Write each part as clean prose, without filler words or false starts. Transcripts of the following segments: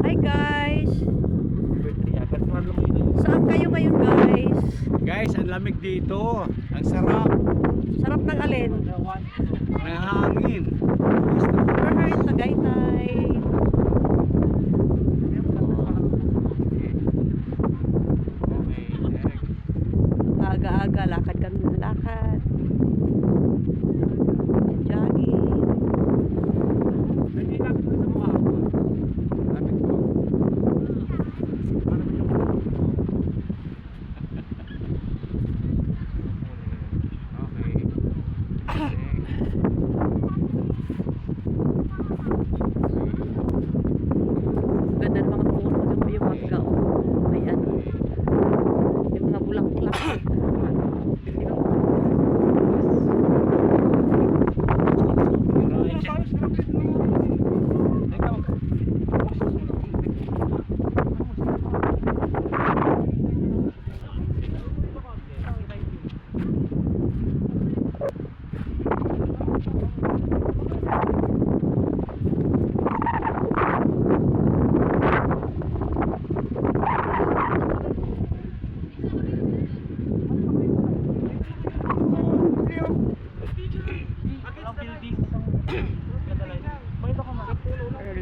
Hi guys! Saan kayo ngayon guys? Guys, ang lamig dito. Ang sarap Sarap ng alin? ng hangin. Alright, Tagaytay. Aga-aga, lakad kami ng lakad. Jogging. Ganda ng mga puno ng may mangga. May ano. May mga bulaklak.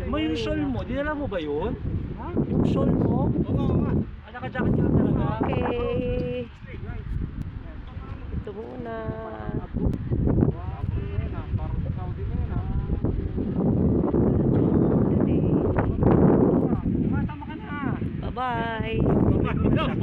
May usual mo, dinala mo ba yun? Ha? Yung shawl mo? Oo nga. Naka-jacket ka talaga? Okay. Ito muna. Bye-bye.